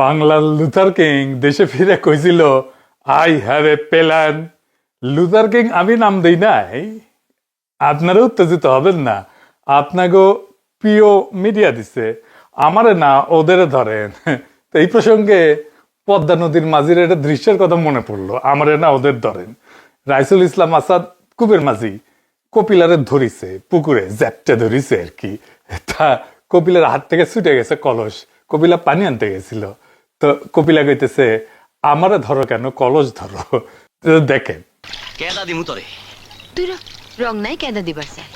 বাংলার Luther king দেশে ফিরে কইছিল, I have a plan. Luther king আমি নাম দেই নাই, আপনারা উত্তেজিত হবেন না। আপনাকে প্রিয় মিডিয়া দিছে, আমারে না ওদের ধরেন। তো এই প্রসঙ্গে পদ্মা নদীর মাঝির একটা দৃশ্যের কথা মনে পড়লো, আমারে না ওদের ধরেন। রাইসুল ইসলাম আসাদ কুবের মাঝি কপিলারে ধরিছে, পুকুরে জ্যাপটে ধরিছে আর কি। তা কপিলার হাত থেকে ছুটে গেছে কলস, কপিলা পানি আনতে গেছিল। তো কপিলা কইতেছে, আমারে ধরো কেন, কলস ধরো। তো দেখেন কেদা দিমু তরে তুই রং নাই কেদা দিবার স্যার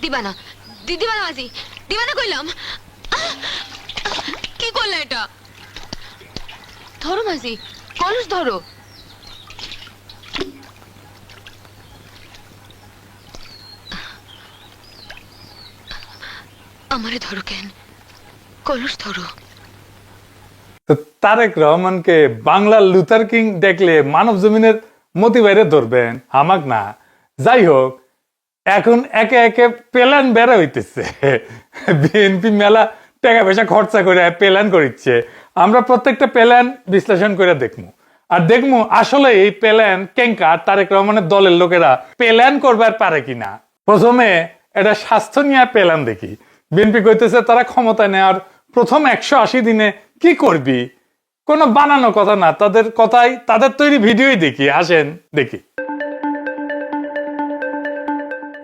দিবা না দিবা না মাঝি, দিবা না কইলাম। কি করলে এটা? ধরো মাঝি, কলস ধরো। আমারে ধরো কেন, কলস ধরো। তো তারেক রহমানকে বাংলার লুথার কিং দেখলে মানব জমিনের মতি বাইরে ধরবেন, হামাক না। যাই হোক, এখন একে একে প্ল্যান বেড়া হইতেছে। বিএনপি মেলা টাকা পয়সা খরচা করে প্ল্যান করিচ্ছে। আমরা প্রত্যেকটা প্ল্যান বিশ্লেষণ করে দেখবো, আর দেখবো আসলে এই প্ল্যান কেঙ্কা তারেক রহমানের দলের লোকেরা প্ল্যান করবার পারে কিনা। প্রথমে এটা স্বাস্থ্য নিয়ে প্ল্যান দেখি। বিএনপি কইতেছে তারা ক্ষমতা নেওয়ার প্রথম 180 দিনে কি করবি, কোনো বানানো কথা না, তাদের কথাই, তাদের তৈরি ভিডিওই দেখি, আসেন দেখি।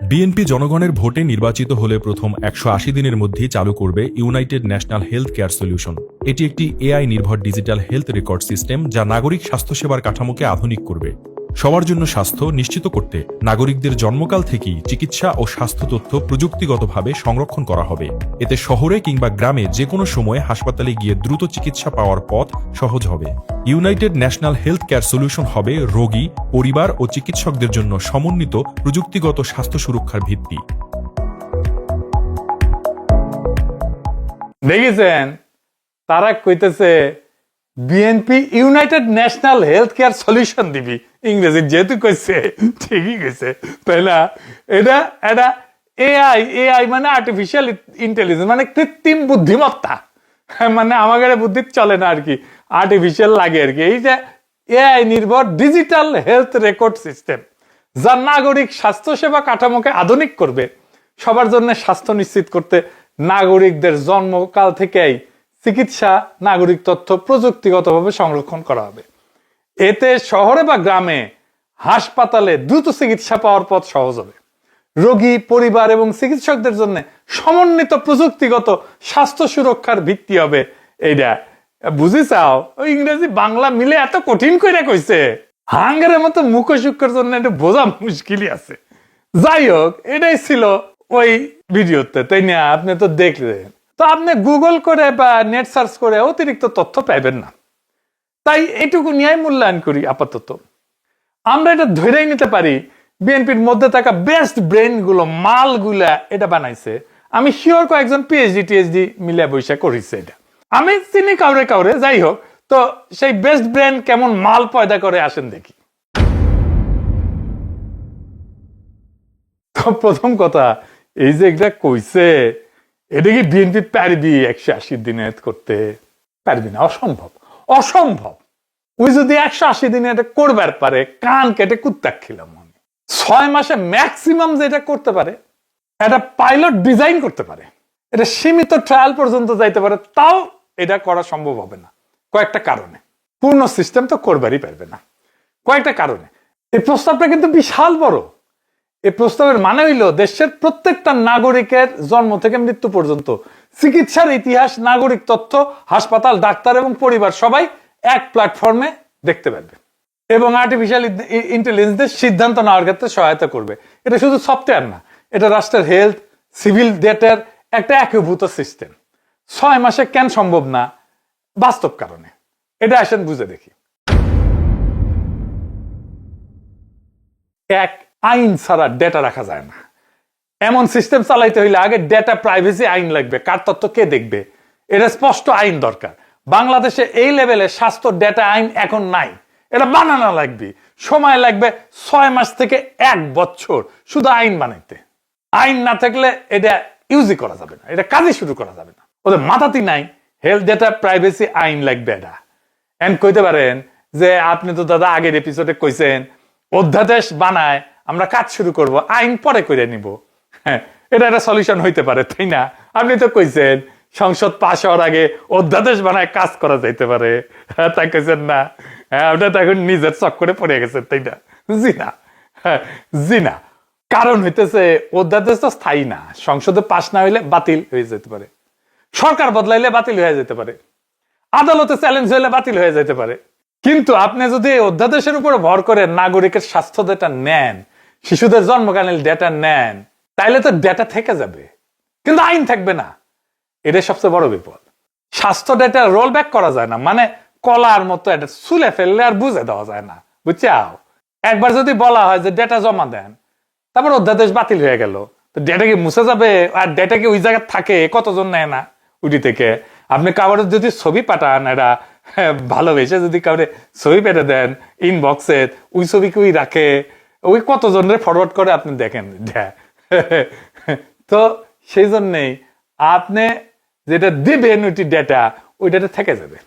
বিএনপি জনগণের ভোটে নির্বাচিত হলে প্রথম 180 দিনের মধ্যেই চালু করবে United national health care solution. এটি একটি এআই নির্ভর ডিজিটাল হেলথ রেকর্ড সিস্টেম, যা নাগরিক স্বাস্থ্যসেবার কাঠামোকে আধুনিক করবে। সবার জন্য স্বাস্থ্য নিশ্চিত করতে নাগরিকদের জন্মকাল থেকেই চিকিৎসা ও স্বাস্থ্য তথ্য প্রযুক্তিগতভাবে সংরক্ষণ করা হবে। এতে শহরে কিংবা গ্রামে যে কোনো সময়ে হাসপাতালে গিয়ে দ্রুত চিকিৎসা পাওয়ার পথ সহজ হবে। United national health care solution হবে রোগী, পরিবার ও চিকিৎসকদের জন্য সমন্বিত প্রযুক্তিগত স্বাস্থ্য সুরক্ষার ভিত্তি। দেখেছেন, তারা কইতেছে BNP United national health care solution দিবি। ইংরেজি যেহেতু কইছে, ঠিকই কইছে, তাই না? এটা এটা এআই, এআই মানে আর্টিফিশিয়াল ইন্টেলিজেন্স, মানে কৃত্রিম বুদ্ধিমত্তা। মানে আমাদের বুদ্ধি চলে না আর কি, আর্টিফিশিয়াল লাগে আর কি। এই যে এআই নির্ভর ডিজিটাল হেলথ রেকর্ড সিস্টেম, যা নাগরিক স্বাস্থ্যসেবা কাঠামোকে আধুনিক করবে। সবার জন্য স্বাস্থ্য নিশ্চিত করতে নাগরিকদের জন্মকাল থেকেই চিকিৎসা, নাগরিক তথ্য প্রযুক্তিগতভাবে সংরক্ষণ করা হবে। এতে শহরে বা গ্রামে হাসপাতালে দ্রুত চিকিৎসা পাওয়ার পথ সহজ হবে। রোগী, পরিবার এবং চিকিৎসকদের জন্য সমন্বিত প্রযুক্তিগত স্বাস্থ্য সুরক্ষার ভিত্তি হবে এইটা। বুঝি চাও, ওই ইংরেজি বাংলা মিলে এত কঠিন করে কইছে, হাঙ্গারের মতো মুখশুক্ষের জন্য এটা বোঝা মুশকিলই আছে। যাই হোক, এটাই ছিল ওই ভিডিওতে, তাই না? আপনি তো দেখলেন। তো আপনি গুগল করে বা নেট সার্চ করে অতিরিক্ত তথ্য পাইবেন না, তাই এইটুকু নিয়ে মূল্যায়ন করি আপাতত। আমরা এটা ধরেই নিতে পারি বিএনপির মধ্যে থাকা বেস্ট ব্রেন গুলো, মালগুলা এটা বানাইছে। আমি শিওর কয়েকজন পিএইচডি টিএইচডি মিলে বৈশা করেছে এটা। আমি চিনি কাউরে কাউরে। যাই হোক, তো সেই বেস্ট ব্রেন কেমন মাল পয়দা করে আসেন দেখি। তো প্রথম কথা, এই যে এটা কইছে, এটা কি বিএনপি পারবি 180 দিনে করতে? পারবি না, অসম্ভব, অসম্ভব। ওই যদি 180 দিনে এটা করবার পারে, কান কেটে কুত্তা খেলাম আমি। 6 মাসে ম্যাক্সিমাম যেটা করতে পারে, একটা পাইলট ডিজাইন করতে পারে, এটা সীমিত ট্রায়াল পর্যন্ত যাইতে পারে, তাও এটা করা সম্ভব হবে না কয়েকটা কারণে। পূর্ণ সিস্টেম তো করবারই পারবে না কয়েকটা কারণে। এই প্রস্তাবটা কিন্তু বিশাল বড়। এই প্রস্তাবের মানে হইল দেশের প্রত্যেকটা নাগরিকের জন্ম থেকে মৃত্যু পর্যন্ত চিকিৎসার ইতিহাস, নাগরিক তথ্য, হাসপাতাল, ডাক্তার এবং পরিবার সবাই এক প্ল্যাটফর্মে দেখতে পারবে, এবং আর্টিফিশিয়াল ইন্টেলিজেন্সের সিদ্ধান্ত নেওয়ার ক্ষেত্রে সহায়তা করবে। এটা শুধু সফটওয়্যার না, এটা রাষ্ট্রের হেলথ, সিভিল ডেটার একটা একীভূত সিস্টেম। 6 মাসে কেন সম্ভব না? বাস্তব কারণে। এটা আসেন বুঝে দেখি। এক, আইন ছাড়া ডেটা রাখা যায় না। এমন সিস্টেম চালাইতে হইলে আগে ডেটা প্রাইভেসি আইন লাগবে, কার তথ্য কে দেখবে, এটা স্পষ্ট আইন দরকার। বাংলাদেশে এই লেভেলে স্বাস্থ্য ডেটা আইন এখন নাই, এটা বানানো লাগবে। সময় লাগবে 6 মাস থেকে 1 বছর শুধু আইন বানাইতে। আইন না থাকলে এটা ইউজই করা যাবে না, এটা কাজই শুরু করা যাবে না। ওদের মাথাতেই নাই হেলথ ডেটা প্রাইভেসি আইন লাগবে এটা। এন্ড কইতে পারেন যে আপনি তো দাদা আগের এপিসোডে কইছেন অধ্যাদেশ বানায় আমরা কাজ শুরু করব, আইন পরে করে নিব। হ্যাঁ, এটা একটা সলিউশন হইতে পারে, তাই না? আপনি তো কইছেন সংসদ পাশ হওয়ার আগে অধ্যাদেশ বানায় কাজ করা যাইতে পারে। হ্যাঁ, তাই কইছেন না? হ্যাঁ, ওটা তো এখন নিজের চক্করে পড়ে গেছেন, তাই না? জি না, হ্যাঁ, জি না। কারণ হইতেছে অধ্যাদেশ তো স্থায়ী না, সংসদে পাশ না হইলে বাতিল হয়ে যেতে পারে, সরকার বদলাইলে বাতিল হয়ে যেতে পারে, আদালতে চ্যালেঞ্জ হইলে বাতিল হয়ে যেতে পারে। কিন্তু আপনি যদি এই অধ্যাদেশের উপরে ভর করে নাগরিকের স্বাস্থ্য ডেটা নেন, শিশুদের জন্মকালীন ডেটা নেন, তাইলে তো ডেটা থেকে যাবে, কিন্তু আইন থাকবে না। এটাই সবচেয়ে বড় বিপদ। স্বাস্থ্য ডেটা রোল ব্যাক করা যায় না, মানে কলার মতো এটা ছুলে ফেললে আর বুঝে দেওয়া যায় না, বুঝছাও? একবার যদি বলা হয় যে ডেটা জমা দেন, তারপর অধ্যাদেশ বাতিল হয়ে গেল, তো ডেটা কি মুছে যাবে? আর ডেটা কি ওই জায়গায় থাকে? কতজন নেয় না উডি থেকে? আপনি কাউরে যদি ছবি পাঠান, এরা ভালোবেসে যদি কাউরে ছবি পেটে দেন ইনবক্সে, ওই ছবি কি ওই রাখে? ওই কতজনের ফরওয়ার্ড করে আপনি দেখেন। তো সেই জন্যেই আপনি যেটা দিবেন ওইটি ডেটা, ওই ডেটা থেকে যাবে।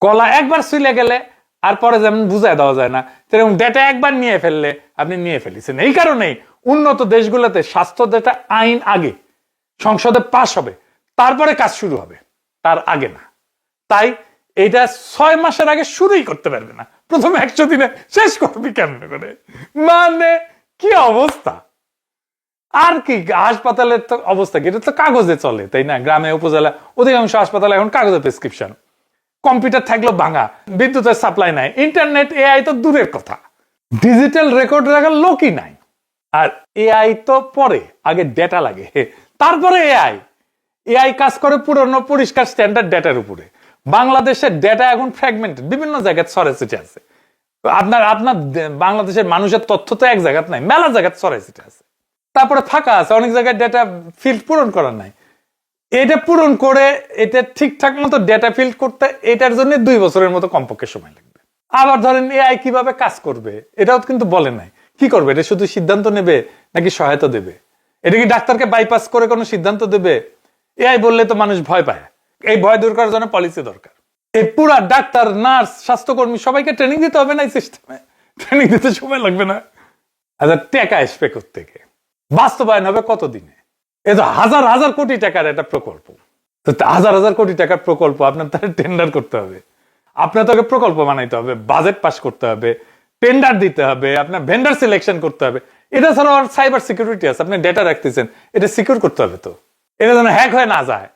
কলা একবার ছুলে গেলে আর পরে যেমন বুঝাই দেওয়া যায় না, সেরকম ডেটা একবার নিয়ে ফেললে আপনি নিয়ে ফেলেছেন। এই কারণেই উন্নত দেশগুলোতে স্বাস্থ্য ডেটা আইন আগে সংসদে পাশ হবে, তারপরে কাজ শুরু হবে, তার আগে না। তাই এইটা 6 মাসের আগে শুরুই করতে পারবে না, প্রথমে 100 দিনে শেষ করবি কেমন করে? মানে কি অবস্থা! আর কি হাসপাতালের তো অবস্থা কি? এটা তো কাগজে চলে, তাই না? গ্রামে উপজেলা অধিকাংশ হাসপাতালে এখন কাগজে প্রেসক্রিপশন, কম্পিউটার থাকলো ভাঙা, বিদ্যুতের সাপ্লাই নাই, ইন্টারনেট এআই তো দূরের কথা, ডিজিটাল রেকর্ড রাখার লোকই নাই। আর এআই তো পরে, আগে ডেটা লাগে, তারপরে এআই। এআই কাজ করে পুরনো পরিষ্কার স্ট্যান্ডার্ড ডেটার উপরে। বাংলাদেশের ডেটা এখন ফ্র্যাগমেন্টেড, বিভিন্ন জায়গায় ছড়ে ছিটে আছে। আপনার আপনার বাংলাদেশের মানুষের তথ্য তো এক জায়গায় নাই, মেলা জায়গায় ছড়ে ছিটে আছে। তারপরে ফাঁকা আছে, অনেক জায়গায় ডেটা ফিল্ড পূরণ করার নাই। এটা পূরণ করে এটা ঠিকঠাক মতো ডেটা ফিল্ড করতে এটার জন্য 2 বছরের মতো কমপক্ষে সময় লাগবে। আবার ধরেন এআই কিভাবে কাজ করবে এটাও কিন্তু বলে নাই। কি করবে? এটা শুধু সিদ্ধান্ত নেবে নাকি সহায়তা দেবে? এটা কি ডাক্তারকে বাইপাস করে কোনো সিদ্ধান্ত দেবে? এআই বললে তো মানুষ ভয় পায়। এই ভয় দূর করার জন্য পলিসি দরকার। এই পুরা ডাক্তার, নার্স, স্বাস্থ্যকর্মী সবাইকে ট্রেনিং দিতে হবে না এই সিস্টেমে? ট্রেনিং দিতে সময় লাগবে না? আচ্ছা, টাকা আসবে কোত্থেকে? বাস্তবায়ন হবে কতদিনে? এ তো হাজার হাজার কোটি টাকার একটা প্রকল্প। তো হাজার হাজার কোটি টাকার প্রকল্প আপনার তাহলে টেন্ডার করতে হবে, আপনার তোকে প্রকল্প বানাইতে হবে, বাজেট পাস করতে হবে, টেন্ডার দিতে হবে, আপনার ভেন্ডার সিলেকশন করতে হবে। এটা ছাড়াও আর সাইবার সিকিউরিটি আছে, আপনি ডেটা রাখতেছেন, এটা সিকিউর করতে হবে। তো এটা যেন হ্যাক হয়ে না যায়।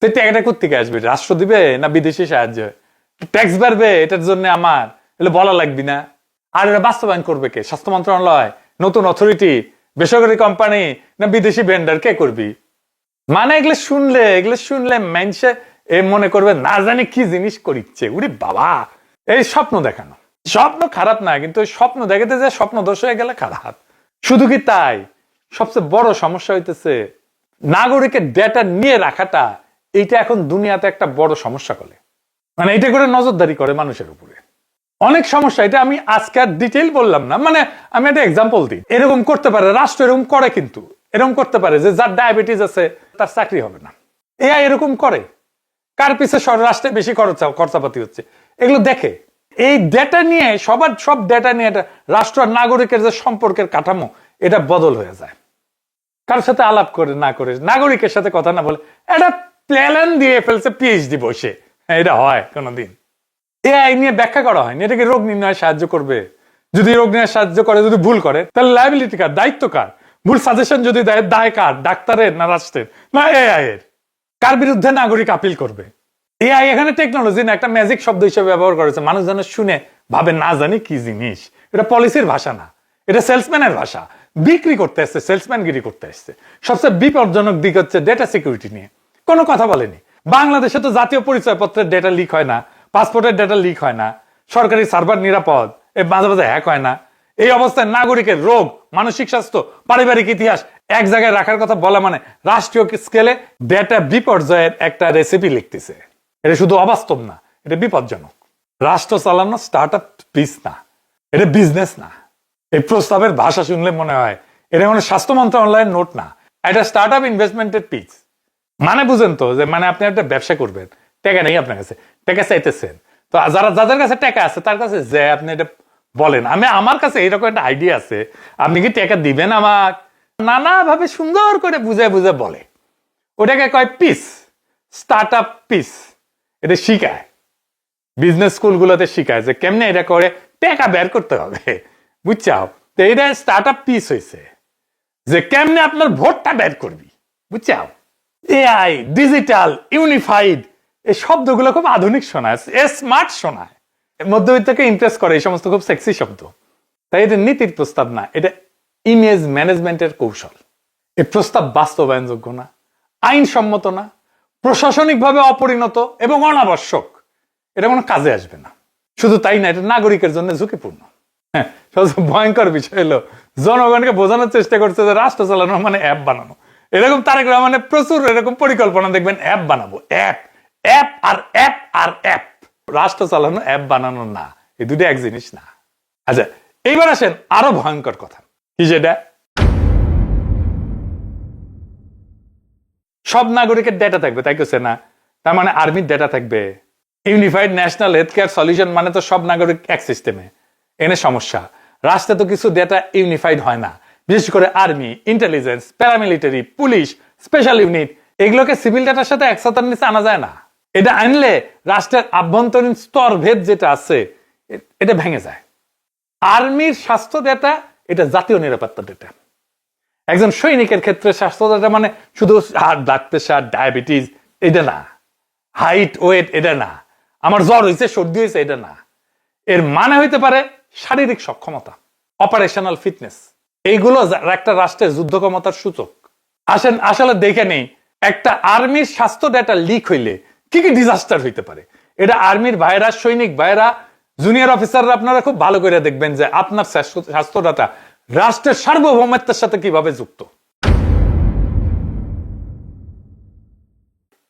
তো টাকাটা কোত্থেকে আসবে? রাষ্ট্র দিবে না বিদেশি সাহায্য? ট্যাক্স বাড়বে এটার জন্য আমার, এগুলো বলা লাগবে না? আর এটা বাস্তবায়ন করবে কে? স্বাস্থ্য মন্ত্রণালয়, নতুন অথরিটি, বেসরকারি কোম্পানি, না বিদেশি ভেন্ডার? কে করবি? মানে এগুলো শুনলে মানুষে মনে করবে না জানি কি জিনিস করিচ্ছে। উরে বাবা, এই স্বপ্ন দেখানো। স্বপ্ন খারাপ না, কিন্তু স্বপ্ন দেখাতে যে স্বপ্ন দোষ হয়ে গেলে খারাপ। শুধু কি তাই, সবচেয়ে বড় সমস্যা হইতেছে নাগরিকের ডেটা নিয়ে রাখাটা। এইটা এখন দুনিয়াতে একটা বড় সমস্যা করে, মানে এটা করে নজরদারি করে মানুষের উপরে। অনেক সমস্যা, এটা আমি আজকে আর ডিটেইল বললাম না, মানে আমি একটা এক্সাম্পল দিই। এরকম করতে পারে রাষ্ট্র, এরকম করে, কিন্তু এরকম করতে পারে যে যার ডায়াবেটিস আছে তার চাকরি হবে না। এআই এরকম করে, কার পিছে রাষ্ট্রে বেশি খরচাপাতি হচ্ছে এগুলো দেখে। এই ডেটা নিয়ে সব ডেটা নিয়ে এটা রাষ্ট্র আর নাগরিকের যে সম্পর্কের কাঠামো, এটা বদল হয়ে যায়। কারোর সাথে আলাপ করে না করে, নাগরিকের সাথে কথা না বলে এটা প্ল্যান দিয়ে ফেলছে পিএইচডি বসে। এটা হয় কোনোদিন? এআই নিয়ে ব্যাখ্যা করা হয়নি। এটাকে রোগ নির্ণয় সাহায্য করবে? যদি রোগ নির্ণয় সাহায্য করে, যদি ভুল করে, তাহলে লায়াবিলিটি কার? দায়িত্ব কার? ভুল সাজেশন যদি দেয়, দায় কার? ডাক্তারের না রাষ্ট্রের না এআই এর? কার বিরুদ্ধে নাগরিক আপিল করবে? এআই এখানে টেকনোলজি না, একটা ম্যাজিক শব্দ হিসেবে ব্যবহার করেছে। মানুষ যেন শুনে ভাবে না জানি কি জিনিস। এটা পলিসির ভাষা না, এটা সেলসম্যানের ভাষা। বিক্রি করতে আসছে, সেলসম্যানগিরি করতে আসছে। সবচেয়ে বিপজ্জনক দিক হচ্ছে ডেটা সিকিউরিটি নিয়ে কোনো কথা বলেনি। বাংলাদেশে তো জাতীয় পরিচয়পত্রের ডেটা লিক হয় না, পাসপোর্টের ডেটা লিক হয় না, সরকারি সার্ভার নিরাপদ, মাঝে মাঝে হ্যাক হয় না। এই অবস্থায় নাগরিকের রোগ, মানসিক স্বাস্থ্য, পারিবারিক ইতিহাস এক জায়গায় রাখার কথা বলা মানে রাষ্ট্রীয় স্কেলে ডেটা বিপর্যয়ের একটা রেসিপি লিখতেছে। এটা শুধু অবাস্তব না, এটা বিপজ্জনক। রাষ্ট্র চালানো স্টার্ট আপ পিস না, এটা বিজনেস না। এই প্রস্তাবের ভাষা শুনলে মনে হয় এটা মানে স্বাস্থ্য মন্ত্রণালয়ের নোট না, এটা স্টার্ট আপ ইনভেস্টমেন্টের পিস। মানে বুঝেন তো, যে মানে আপনি একটা ব্যবসা করবেন, টাকা নেই আপনার কাছে, টাকা চাইতেছেন, তো যাদের কাছে টাকা আছে তার কাছে যে আপনি এটা বলেন আমার কাছে এরকম একটা আইডিয়া আছে, আপনি কি টাকা দিবেন আমার, নানাভাবে সুন্দর করে বুঝে বুঝে বলে। ওটাকে কয় পিস, স্টার্ট আপ পিস। এটা শিখায়, বিজনেস স্কুলগুলোতে শিখায় যে কেমনে এটা করে টাকা বের করতে হবে, বুঝছাও? তো এটা স্টার্ট আপ পিস হয়েছে, যে কেমনে আপনার ভোটটা বের করবি, বুঝছাও? এআই, ডিজিটাল, ইউনিফাইড, এই শব্দগুলো খুব আধুনিক শোনায়, স্মার্ট শোনায়, মধ্যবিত্তকে ইমপ্রেস করে, এই সমস্ত খুব সেক্সি শব্দ। তাই এটা নীতির প্রস্তাব না, এটা ইমেজ ম্যানেজমেন্টের কৌশল। এই প্রস্তাব বাস্তবায়নযোগ্য না, আইনসম্মত না, প্রশাসনিকভাবে অপরিণত এবং অনাবশ্যক। এটা কোনো কাজে আসবে না। শুধু তাই না, এটা নাগরিকের জন্য ঝুঁকিপূর্ণ। হ্যাঁ, সবচেয়ে ভয়ঙ্কর বিষয় হলো জনগণকে বোঝানোর চেষ্টা করছে যে রাষ্ট্র চালানো মানে অ্যাপ বানানো। এরকম তারেক রহমানের প্রচুর এরকম পরিকল্পনা দেখবেন, অ্যাপ বানাবো, অ্যাপ অ্যাপ আর অ্যাপ আর অ্যাপ। রাষ্ট্র চালানো অ্যাপ বানানো না, এই দুটো এক জিনিস না। আচ্ছা, এইবার আসেন আরো ভয়ঙ্কর কথা, কি যেটা সব নাগরিকের ডেটা থাকবে, তাই কেছে না? তার মানে আর্মির ডেটা থাকবে। Unified national health care solution মানে তো সব নাগরিক এক সিস্টেমে, এনে সমস্যা। রাষ্ট্রে তো কিছু ডেটা ইউনিফাইড হয় না, বিশেষ করে army, intelligence, paramilitary, police, special unit, এগুলোকে সিভিল ডেটার সাথে একসাথে নিচে আনা যায় না। এটা আনলে রাষ্ট্রের আভ্যন্তরীণ স্তর ভেদ যেটা আছে এটা ভেঙে যায়। আর্মির স্বাস্থ্য ডেটা এটা জাতীয় নিরাপত্তা ডেটা। একজন সৈনিকের ক্ষেত্রে স্বাস্থ্য ডেটা মানে শুধু ব্লাড প্রেশার, ডায়াবেটিস, এটা না, হাইট, ওয়েট, এটা না, আমার জ্বর হয়েছে, সর্দি হয়েছে, এটা না। এর মানে হইতে পারে শারীরিক সক্ষমতা, অপারেশনাল ফিটনেস, এইগুলো একটা রাষ্ট্রের যুদ্ধ ক্ষমতার সূচক। আসেন আসলে দেখে নেই একটা আর্মির স্বাস্থ্য ডেটা লিক হইলে কি কি ডিজাস্টার হইতে পারে। এটা আর্মির ভাইরা, সৈনিক ভাইরা, জুনিয়র অফিসাররা আপনারা খুব ভালো করে দেখবেন যে আপনার স্বাস্থ্য ডাটা রাষ্ট্রের সার্বভৌমত্বের সাথে কিভাবে যুক্ত।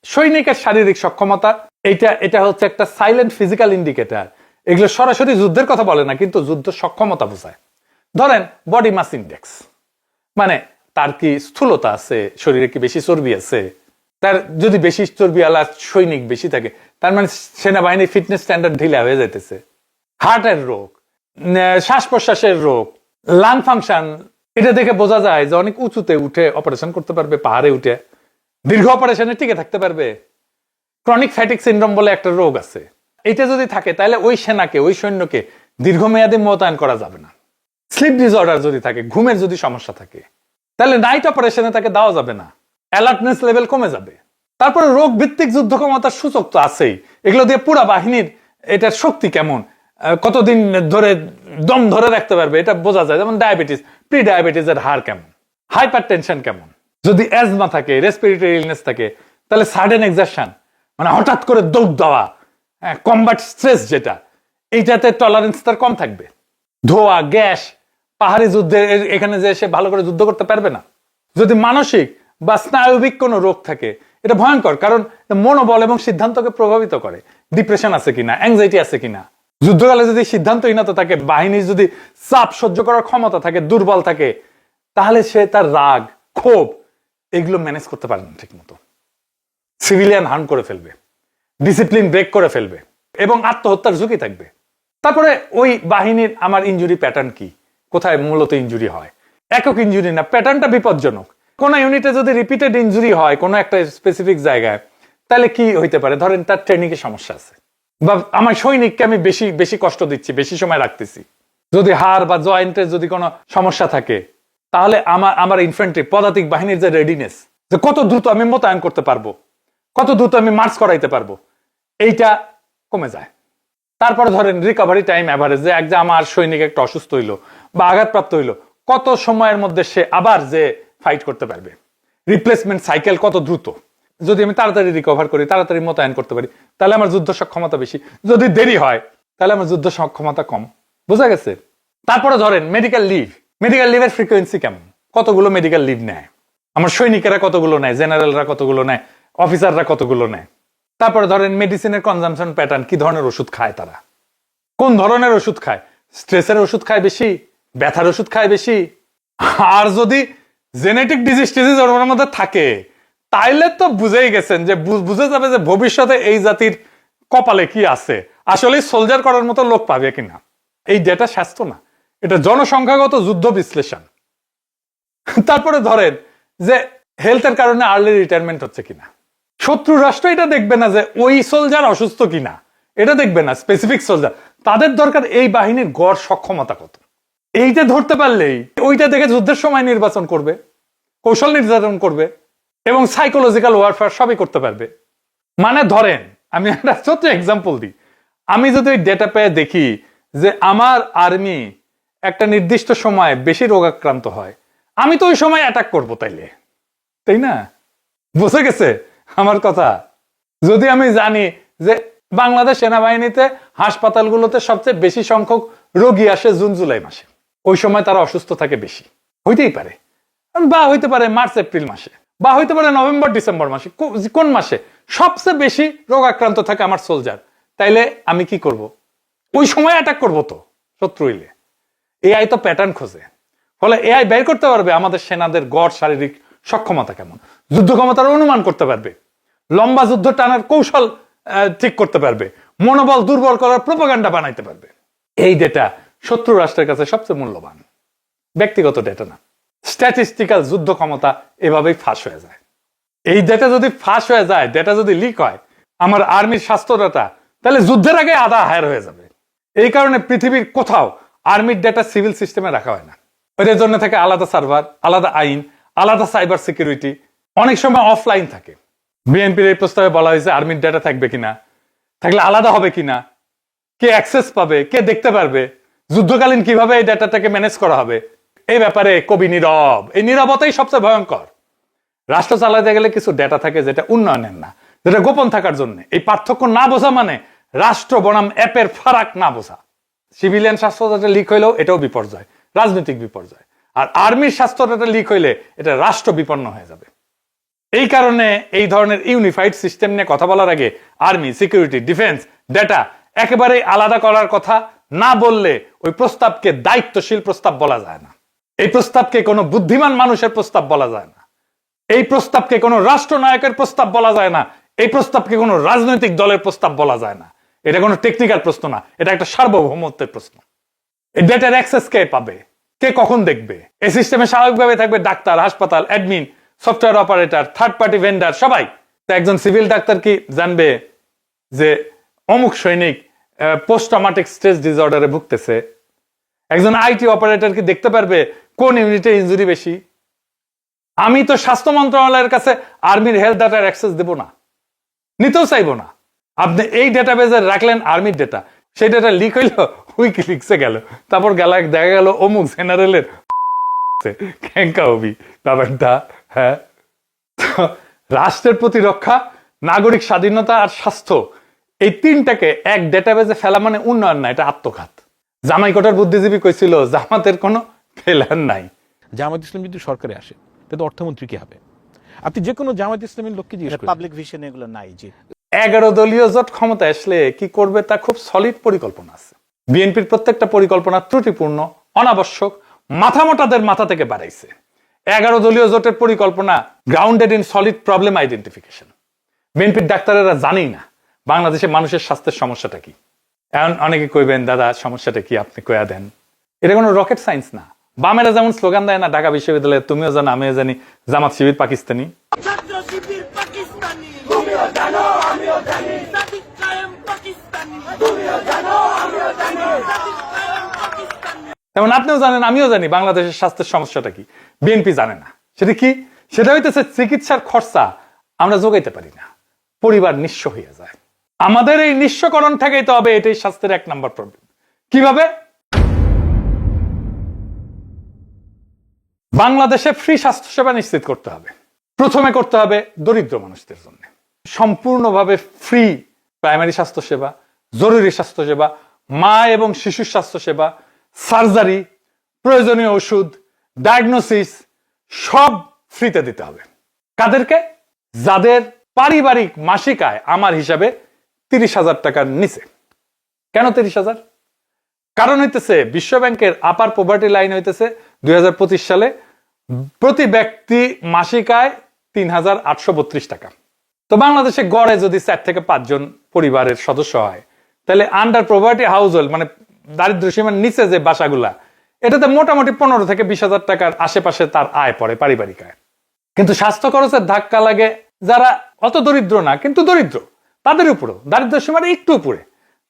সৈনিকের শারীরিক সক্ষমতা এটা হচ্ছে একটা সাইলেন্ট ফিজিক্যাল ইন্ডিকেটর। এগুলো সরাসরি যুদ্ধের কথা বলে না, কিন্তু যুদ্ধ সক্ষমতা বোঝায়। ধরেন বডি মাস ইন্ডেক্স, মানে তার কি স্থূলতা আছে, শরীরে কি বেশি চর্বি আছে। তার যদি বেশি চর্বি আলা সৈনিক বেশি থাকে, তার মানে সেনাবাহিনীর ফিটনেস স্ট্যান্ডার্ড ঢিলা হয়ে যাইতেছে। হার্টের রোগ, শ্বাস প্রশ্বাসের রোগ, লাং ফাংশন, এটা দেখে বোঝা যায় যে অনেক উঁচুতে উঠে অপারেশন করতে পারবে, পাহাড়ে উঠে দীর্ঘ অপারেশনে টিকে থাকতে পারবে। ক্রনিক ফ্যাটিক সিনড্রোম বলে একটা রোগ আছে, এটা যদি থাকে তাহলে ওই সেনাকে, ওই সৈন্যকে দীর্ঘমেয়াদে মোতায়েন করা যাবে না। স্লিপ ডিসঅর্ডার যদি থাকে, ঘুমের যদি সমস্যা থাকে, তাহলে নাইট অপারেশনে তাকে দেওয়া যাবে না, অ্যালার্টনেস লেভেল কমে যাবে। তারপরে রোগ ভিত্তিক যুদ্ধ ক্ষমতার সূচক তো আছেই, এগুলো দিয়ে পুরা বাহিনীর এটার শক্তি কেমন, কতদিন ধরে দম ধরে রাখতে পারবে, এটা বোঝা যায়। যেমন ডায়াবেটিস, প্রি ডায়াবেটিসের হার কেমন, হাইপার টেনশন কেমন, যদি অ্যাজমা থাকে, রেসপিরেটরি ইলনেস থাকে, তাহলে সাডেন এক্সারশন মানে হঠাৎ করে দৌড় দেওয়া, কমব্যাট স্ট্রেস যেটা, এইটাতে টলারেন্স তার কম থাকবে। ধোয়া, গ্যাস, পাহাড়ি যুদ্ধে এখানে যে সে ভালো করে যুদ্ধ করতে পারবে না। যদি মানসিক বা স্নায়বিক কোনো রোগ থাকে, এটা ভয়ঙ্কর, কারণ মনোবল এবং সিদ্ধান্তকে প্রভাবিত করে। ডিপ্রেশন আছে কিনা, অ্যাংজাইটি আছে কিনা। যুদ্ধকালে যদি সিদ্ধান্তহীনতা থাকে, বাহিনীর যদি চাপ সহ্য করার ক্ষমতা থাকে দুর্বল থাকে, তাহলে সে তার রাগ, ক্ষোভ এগুলো ম্যানেজ করতে পারে না ঠিক মতো, সিভিলিয়ান হার্ম করে ফেলবে, ডিসিপ্লিন ব্রেক করে ফেলবে এবং আত্মহত্যার ঝুঁকি থাকবে। তারপরে ওই বাহিনীর আমার ইনজুরি প্যাটার্ন কি, কোথায় মূলত ইনজুরি হয়, একক ইনজুরি না, প্যাটার্নটা বিপজ্জনক। কোন ইউনিটে যদি রিপিটেড ইনজুরি হয় কোন একটা স্পেসিফিক জায়গায়, তাহলে কি হইতে পারে? ধরেন তার ট্রেনিং এর সমস্যা আছে, বা আমার সৈনিককে আমি বেশি বেশি কষ্ট দিচ্ছি, বেশি সময় রাখতেছি। যদি হাড় বা জয়েন্টের যদি কোনো সমস্যা থাকে, তাহলে আমার ইনফ্যান্ট্রি, পদাতিক বাহিনীর যে রেডিনেস, যে কত দ্রুত আমি মোতায়েন করতে পারবো, কত দ্রুত আমি মার্চ করাইতে পারবো, এইটা কমে যায়। তারপরে ধরেন রিকভারি টাইম অ্যাভারেজ, যে একজন আমার সৈনিক একটা অসুস্থ হইলো বা আঘাতপ্রাপ্ত হইলো, কত সময়ের মধ্যে সে আবার যে ফাইট করতে পারবে, রিপ্লেসমেন্ট সাইকেল কত দ্রুত। যদি আমি তাড়াতাড়ি রিকভার করি, তাড়াতাড়ি মোতায়েন করতে পারি, তাহলে আমার যুদ্ধ সক্ষমতা বেশি। যদি দেরি হয়, তাহলে আমার যুদ্ধ সক্ষমতা কম। বোঝা গেছে? তারপরে ধরেন মেডিকেল লিভ, মেডিকেল লিভের ফ্রিকোয়েন্সি কেমন, কতগুলো মেডিকেল লিভ নেয় আমার সৈনিকেরা, কতগুলো নেয় জেনারেলরা, কতগুলো নেয় অফিসাররা, কতগুলো নেয়। তারপরে ধরেন মেডিসিনের কনজামশন প্যাটার্ন, কি ধরনের ওষুধ খায় তারা, কোন ধরনের ওষুধ খায়, স্ট্রেসের ওষুধ খায় বেশি, ব্যথার ওষুধ খায় বেশি। আর যদি জেনেটিক ডিজিজ ওর মধ্যে থাকে, তাইলে তো বুঝেই গেছেন যে বুঝে যাবে যে ভবিষ্যতে এই জাতির কপালে কি আছে, আসলে সোলজার করার মতো লোক পাবে কিনা। এই ডেটা স্বাস্থ্য না, এটা জনসংখ্যাগত যুদ্ধ বিশ্লেষণ। তারপরে ধরেন যে হেলথের কারণে আর্লি রিটায়ারমেন্ট হচ্ছে কিনা, শত্রু রাষ্ট্র এটা দেখবে না যে ওই সোলজার অসুস্থ কিনা, এটা দেখবে না স্পেসিফিক সোলজার, তাদের দরকার এই বাহিনীর গড় সক্ষমতা কত। এইটা ধরতে পারলেই ওইটা দেখে যুদ্ধের সময় নির্বাচন করবে, কৌশল নির্যাতন করবে এবং সাইকোলজিক্যাল ওয়ারফেয়ার সবই করতে পারবে। মানে ধরেন আমি একটা ছোট্ট এক্সাম্পল দিই, আমি যদি ওই ডেটা পেয়ে দেখি যে আমার আর্মি একটা নির্দিষ্ট সময় বেশি রোগাক্রান্ত হয়, আমি তো ওই সময় অ্যাটাক করবো, তাই না? বুঝে গেছে আমার কথা? যদি আমি জানি যে বাংলাদেশ সেনাবাহিনীতে হাসপাতালগুলোতে সবচেয়ে বেশি সংখ্যক রোগী আসে জুন জুলাই মাসে, ওই সময় তারা অসুস্থ থাকে বেশি, হইতেই পারে, বা হইতে পারে মার্চ এপ্রিল মাসে, বা হইতে পারে নভেম্বর ডিসেম্বর মাসে, কোন মাসে সবচেয়ে বেশি রোগাক্রান্ত থাকে আমার সোলজার, তাইলে আমি কি করব? ওই সময় অ্যাটাক করবো তো শত্রু হইলে। এআই তো প্যাটার্ন খোঁজে, ফলে এআই বের করতে পারবে আমাদের সেনাদের গড় শারীরিক সক্ষমতা কেমন, যুদ্ধ ক্ষমতার অনুমান করতে পারবে, লম্বা যুদ্ধ টানার কৌশল ঠিক করতে পারবে, মনোবল দুর্বল করার প্রোপাগান্ডা বানাইতে পারবে। এই ডেটা শত্রু রাষ্ট্রের কাছে সবচেয়ে মূল্যবান, ব্যক্তিগত ডেটা না। স্ট্যাটিস্টিক্যাল যুদ্ধ ক্ষমতা এভাবেই ফাঁস হয়ে যায়। এই ডেটা যদি ফাঁস হয়ে যায়, ডেটা যদি লিক হয়, আমার আর্মির স্বাস্থ্য ডেটা, তাহলে যুদ্ধের আগে আধা হায়ার হয়ে যাবে। এই কারণে পৃথিবীর কোথাও আর্মির ডেটা সিভিল সিস্টেমে রাখা হয় না। ওদের জন্য থাকে আলাদা সার্ভার, আলাদা আইন, আলাদা সাইবার সিকিউরিটি, অনেক সময় অফলাইন থাকে। বিএনপির এই প্রস্তাবে বলা হয়েছে আর্মির ডেটা থাকবে কিনা, থাকলে আলাদা হবে কিনা, কে অ্যাক্সেস পাবে, কে দেখতে পারবে, যুদ্ধকালীন কিভাবে এই ডেটাটাকে ম্যানেজ করা হবে, এই ব্যাপারে কবি নীরব। এই নীরবতাই সবচেয়ে ভয়ঙ্কর। রাষ্ট্র চালাতে গেলে কিছু ডেটা থাকে যেটা উন্নয়নের না, যেটা গোপন থাকার জন্য। এই পার্থক্য না বোঝা মানে রাষ্ট্র বনাম অ্যাপের ফারাক না বোঝা। সিভিলিয়ান স্বাস্থ্য ডাটা লিক হইলেও এটাও বিপর্যয়, রাজনৈতিক বিপর্যয়। আর আর্মির স্বাস্থ্য ডাটা লিক হইলে এটা রাষ্ট্র বিপন্ন হয়ে যাবে। এই কারণে এই ধরনের ইউনিফাইড সিস্টেম নিয়ে কথা বলার আগে আর্মি, সিকিউরিটি, ডিফেন্স, ডেটা একেবারেই আলাদা করার কথা না বললে ওই প্রস্তাবকে দায়িত্বশীল প্রস্তাব বলা যায় না। এই প্রস্তাবকে কোনো বুদ্ধিমান মানুষের প্রস্তাব বলা যায় না। এই প্রস্তাবকে কোনো রাষ্ট্রনায়কের প্রস্তাব বলা যায় না। এই প্রস্তাবকে কোনো রাজনৈতিক দলের প্রস্তাব বলা যায় না। এটা কোনো টেকনিক্যাল প্রশ্ন না, এটা একটা সার্বভৌমত্বের প্রশ্ন। এই ডেটার অ্যাক্সেস কে পাবে, কে কখন দেখবে? এই সিস্টেমে স্বাভাবিকভাবে থাকবে ডাক্তার, হাসপাতাল, admin, software operator, third party vendor, সবাই। তো একজন সিভিল ডাক্তার কি জানবে যে অমুক সৈনিক পোস্ট ট্রমাটিক স্ট্রেস ডিসঅর্ডারে ভুগতেছে? একজন আইটি অপারেটর কি দেখতে পারবে কোন ইউনিটে ইনজুরি বেশি? আমি তো স্বাস্থ্য মন্ত্রণালয়ের কাছে আর্মির হেলথ ডাটার অ্যাক্সেস দেব না, নিতেও চাইবো না। আপনি এই ডেটাবেজে রাখলেন আর্মির ডেটা, সেই ডেটা লিক হইল, উইকিলিক্সে গেল, তারপর দেখা গেল অমুক জেনারেলের ক্যাঙ্কা হবি ব্যাপারটা। হ্যাঁ, রাষ্ট্রের প্রতিরক্ষা, নাগরিক স্বাধীনতা আর স্বাস্থ্য, এই তিনটাকে এক ডেটাবেজে ফেলা মানে উন্নয়ন না, এটা আত্মঘাত। জামাই কোটার বুদ্ধিজীবী কইছিল জামাতের কোনো ফেলার নাই। জামাত ইসলাম যদি সরকারে আসে তাহলে অর্থমন্ত্রী কি হবে? আপনি যে কোনো জামাত ইসলামের লোককে জিজ্ঞেস করেন, পাবলিক ভিশন এগুলো নাই। জি, 11 দলীয় জোট ক্ষমতা আসলে কি করবে তা খুব সলিড পরিকল্পনা আছে। বিএনপির প্রত্যেকটা পরিকল্পনা ত্রুটিপূর্ণ, অনাবশ্যক, মাথামোটাদের মাথা থেকে বাড়াইছে। 11 দলীয় জোটের পরিকল্পনা grounded in solid problem identification. বিএনপির ডাক্তারেরা জানেই না বাংলাদেশে মানুষের স্বাস্থ্যের সমস্যাটা কি। এখন অনেকে কইবেন দাদা সমস্যাটা কি আপনি কয়া দেন। এটা কোনো রকেট সায়েন্স না। বামেরা যেমন স্লোগান দেয় না ঢাকা বিশ্ববিদ্যালয়ে, তুমিও জানো আমিও জানি, জামাত শিবির পাকিস্তানি। ছাত্র শিবির পাকিস্তানি, তুমিও জানো আমিও জানি, সাদিক কায়েম পাকিস্তানি, তুমিও জানো আমিও জানি, সাদিক কায়েম পাকিস্তানি। তেমন আপনিও জানেন আমিও জানি বাংলাদেশের স্বাস্থ্যের সমস্যাটা কি। বিএনপি জানে না। সেটা কি? সেটা হইতেছে চিকিৎসার খরচা আমরা যোগাইতে পারি না, পরিবার নিঃস্ব হয়ে যায়। আমাদের এই নিঃস্বকরণ ঠেকাইতে হবে, এটাই স্বাস্থ্যের 1 নাম্বার প্রবলেম। কিভাবে? বাংলাদেশে ফ্রি স্বাস্থ্যসেবা নিশ্চিত করতে হবে। প্রথমে করতে হবে দরিদ্র মানুষদের জন্য সম্পূর্ণভাবে ফ্রি প্রাইমারি স্বাস্থ্যসেবা, জরুরি স্বাস্থ্যসেবা, মা এবং শিশুর স্বাস্থ্যসেবা, সার্জারি, প্রয়োজনীয় ওষুধ, ডায়াগনোসিস সব ফ্রিতে দিতে হবে। কাদেরকে? যাদের পারিবারিক মাসিক আয় আমার হিসাবে 30,000 টাকার নিচে। কেন 30,000? কারণ হইতেছে বিশ্ব ব্যাংকের আপার পভার্টি লাইন হইতেছে 2025 সালে প্রতি ব্যক্তি মাসিক আয় 3,832 টাকা। তো বাংলাদেশে গড়ে যদি 4 থেকে 5 জন পরিবারের সদস্য হয়, তাহলে আন্ডার পভার্টি হাউস হোল্ড, মানে দারিদ্র সীমার নিচে যে বাসাগুলা, এটাতে মোটামুটি 15 থেকে 20,000 টাকার আশেপাশে তার আয় পড়ে, পারিবারিক আয়। কিন্তু স্বাস্থ্য খরচের ধাক্কা লাগে যারা অত দরিদ্র না কিন্তু দরিদ্র, তাদের উপরও দারিদ্র সীমার একটু উপরে।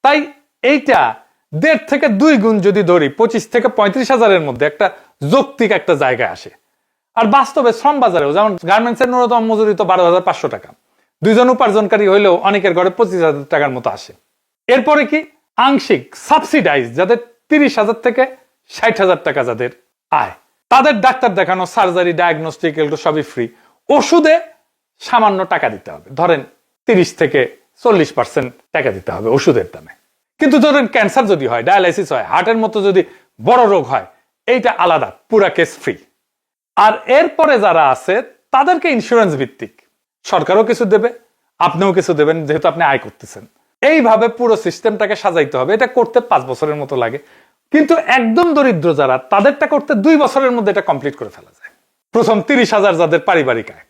তাই এইটা 1.5 থেকে 2 গুণ যদি ধরি, 25 থেকে 35,000-এর মধ্যে একটা যৌক্তিক একটা জায়গায় আসে। আর বাস্তবে শ্রম বাজারেও যেমন গার্মেন্টসের ন্যূনতম মজুরি তো 12,500 টাকা, 2 জন উপার্জনকারী হইলেও অনেকের ঘরে 25,000 টাকার মতো আসে। এরপরে কি আংশিক সাবসিডাইজ, যাদের 30,000 থেকে 60,000 টাকা যাদের আয়, তাদের ডাক্তার দেখানো, সার্জারি, ডায়াগনস্টিক, এগুলো সবই ফ্রি। ওষুধে সামান্য টাকা দিতে হবে, ধরেন 30 থেকে 40% টাকা দিতে হবে ওষুধের দামে। কিন্তু ধরেন ক্যান্সার যদি হয়, ডায়ালাইসিস হয়, হার্টের মতো যদি বড় রোগ হয়, এইটা আলাদা, পুরা কেস ফ্রি। আর এরপরে যারা আছে তাদেরকে ইন্স্যুরেন্স ভিত্তিক, সরকারও কিছু দেবে, আপনিও কিছু দেবেন, যেহেতু আপনি আয় করতেছেন। এইভাবে পুরো সিস্টেমটাকে সাজাইতে হবে। এটা করতে 5 বছরের মতো লাগে, কিন্তু একদম দরিদ্র যারা, তাদেরটা করতে 2 বছরের মধ্যে এটা কমপ্লিট করে ফেলা যায়। প্রথম 30,000 যাদের পারিবারিক আয়,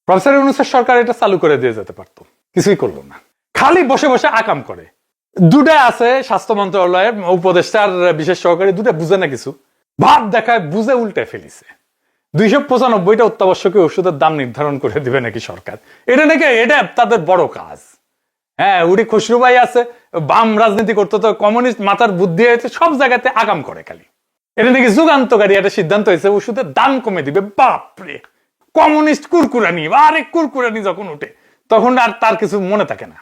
প্রফেসর ইউনূসের সরকার এটা চালু করে দিয়ে যেতে পারতো, কিছুই করলো না, খালি বসে বসে আকাম করে। দুটা আছে স্বাস্থ্য মন্ত্রণালয়ের উপদেষ্টার বিশেষ সহকারী, দুটা বুঝে না কিছু, ভাব দেখায়, বুঝে উল্টে ফেলিছে। 295টা অত্যাবশ্যকীয় ওষুধের দাম নির্ধারণ করে দিবে নাকি সরকার, এটা নাকি এটা তাদের বড় কাজ। হ্যাঁ, উড়ি খুশরু ভাই আছে, বাম রাজনীতি করতে, তো কমিউনিস্ট মাথার বুদ্ধি হয়েছে, সব জায়গাতে আগাম করে খালি। এটা নাকি যুগান্তকারী একটা সিদ্ধান্ত হয়েছে, ওষুধের দাম কমে দিবে। বাপরে, কমিউনিস্ট কুরকুরানি, আরে কুরকুরানি যখন উঠে তখন আর তার কিছু মনে থাকে না।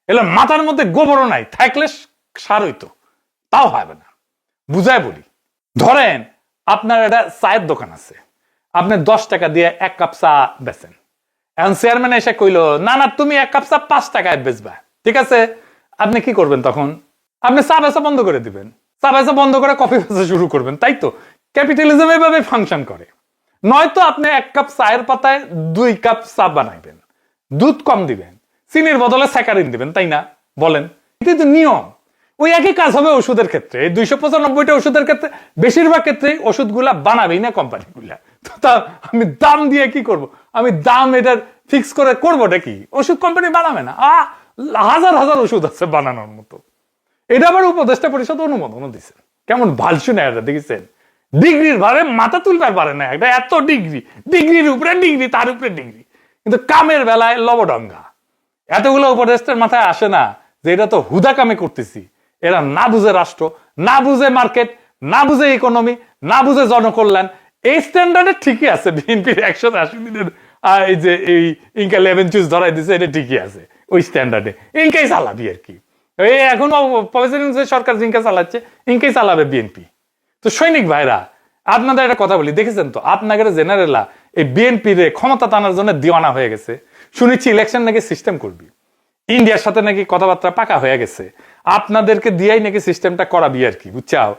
এগুলো মাথার মধ্যে গোবরও নাই, থাকলে সার হইতো, তাও হবে না। বুঝায় বলি, ধরেন আপনার একটা চায়ের দোকান আছে, আপনি 10 টাকা দিয়ে 1 কাপ চা বেচেন। এখন চেয়ারম্যান এসে কইলো, না না, তুমি 1 কাপ চা 5 টাকায় বেচবা, ঠিক আছে? আপনি কি করবেন তখন? আপনি চা বেচা বন্ধ করে দিবেন, চা বেচা বন্ধ করে কফি বেচা শুরু করবেন, তাই তো? ক্যাপিটালিজম এভাবে ফাংশন করে। নয়তো আপনি 1 কাপ চায়ের পাতায় 2 কাপ চা বানাইবেন, দুধ কম দিবেন, চিনির বদলে স্যাকারিন দিবেন, তাই না? বলেন, এটা তো নিয়ম। ওই একই কাজ হবে ওষুধের ক্ষেত্রে। 295টা ওষুধের ক্ষেত্রে বেশিরভাগ ক্ষেত্রে ওষুধগুলা বানাবেই না কোম্পানিগুলা। তা আমি দাম দিয়ে কি করব? আমি দাম এটার ফিক্স করে করবোটা কি? ওষুধ কোম্পানি বানাবে না। হাজার হাজার ওষুধ আছে বানানোর মতো। এটা আবার উপদেষ্টা পরিষদ অনুমোদনও দিচ্ছে। কেমন ভালসু না এটা, দেখেছেন? ডিগ্রির ভারে মাথা তুলবার পারে না, এটা এত ডিগ্রি, ডিগ্রির উপরে ডিগ্রি, তার উপরে ডিগ্রি, কিন্তু কামের বেলায় লবডঙ্গা। এতগুলো উপদেষ্টার মাথায় আসে না যে এটা তো হুদা কামে করতেছি। এরা না বুঝে রাষ্ট্র, না বুঝে মার্কেট, না বুঝে ইকোনমি, না বুঝে জনকল্যাণ। এই স্ট্যান্ডার্ডে ঠিকই আছে। বিএনপির 180 দিনের এই যে এই ইনকা 11 চুজ ধরাই দিচ্ছে, এটা ঠিকই আছে ওই স্ট্যান্ডার্ডে। ইনকাই চালাবি আর কি। এই এখন প্রফেসর সরকার ইনকা চালাচ্ছে, ইনকাই চালাবে বিএনপি। তো সৈনিক ভাইরা, আপনাদের একটা কথা বলি, দেখেছেন তো আপনাদের জেনারেলা এই বিএনপির ক্ষমতা টানার জন্য দিওয়ানা হয়ে গেছে। শুনেছি ইলেকশন নাকি সিস্টেম করবি, ইন্ডিয়ার সাথে নাকি কথাবার্তা পাকা হয়ে গেছে, আপনাদেরকে দিয়েই নাকি সিস্টেমটা করাবি আর কি, বুঝছাও?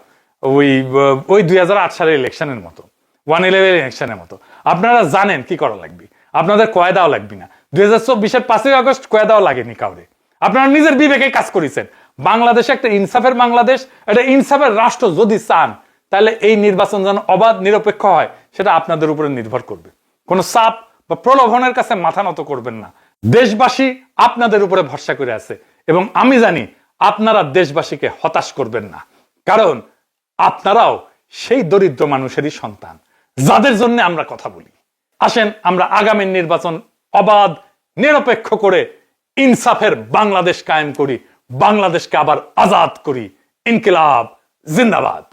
ওই 2008 সালের ইলেকশনের মতো, 111 ইলেকশনের মতো। আপনারা জানেন কি করা লাগবে, আপনাদের কয়েদাও লাগবে না। 2024-এর 5ই আগস্ট কয়েদাও লাগেনি কাউরে। আপনারা নিজের বিবেকে কাজ করেছেন। বাংলাদেশে একটা ইনসাফের বাংলাদেশ, একটা ইনসাফের রাষ্ট্র যদি চান, তাহলে এই নির্বাচন যেন অবাধ নিরপেক্ষ হয়, সেটা আপনাদের উপরে নির্ভর করবে। কোনো চাপ বা প্রলোভনের কাছে মাথা নত করবেন না। দেশবাসী আপনাদের উপরে ভরসা করে আছে, এবং আমি জানি আপনারা দেশবাসীকে হতাশ করবেন না, কারণ আপনারাও সেই দরিদ্র মানুষেরই সন্তান যাদের জন্য আমরা কথা বলি। আসেন আমরা আগামী নির্বাচন অবাধ নিরপেক্ষ করে ইনসাফের বাংলাদেশ কায়েম করি, বাংলাদেশকে আবার আজাদ করি। ইনকিলাব জিন্দাবাদ।